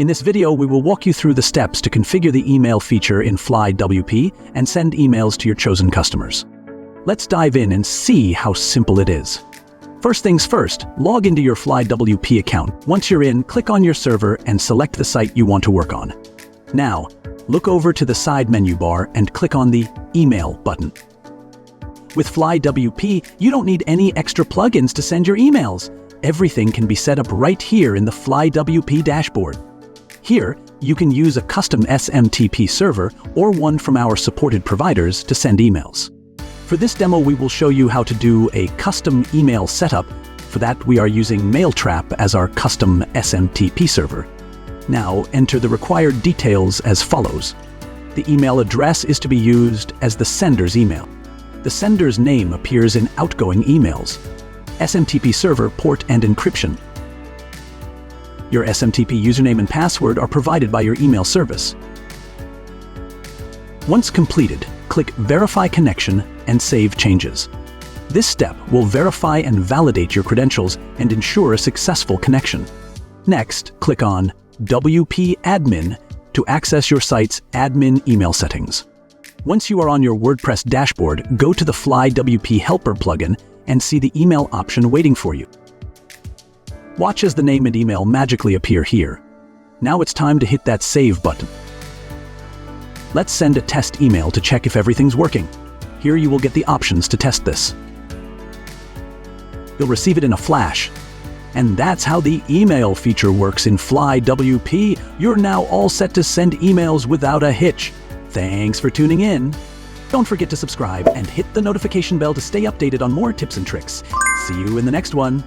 In this video, we will walk you through the steps to configure the email feature in FlyWP and send emails to your chosen customers. Let's dive in and see how simple it is. First things first, log into your FlyWP account. Once you're in, click on your server and select the site you want to work on. Now, look over to the side menu bar and click on the Email button. With FlyWP, you don't need any extra plugins to send your emails. Everything can be set up right here in the FlyWP dashboard. Here, you can use a custom SMTP server or one from our supported providers to send emails. For this demo, we will show you how to do a custom email setup. For that, we are using Mailtrap as our custom SMTP server. Now, enter the required details as follows. The email address is to be used as the sender's email. The sender's name appears in outgoing emails. SMTP server port and encryption. Your SMTP username and password are provided by your email service. Once completed, click Verify Connection and Save Changes. This step will verify and validate your credentials and ensure a successful connection. Next, click on phpMyAdmin to access your site's admin email settings. Once you are on your WordPress dashboard, go to the FlyWP Helper plugin and see the email option waiting for you. Watch as the name and email magically appear here. Now it's time to hit that Save button. Let's send a test email to check if everything's working. Here you will get the options to test this. You'll receive it in a flash. And that's how the email feature works in FlyWP. You're now all set to send emails without a hitch. Thanks for tuning in. Don't forget to subscribe and hit the notification bell to stay updated on more tips and tricks. See you in the next one.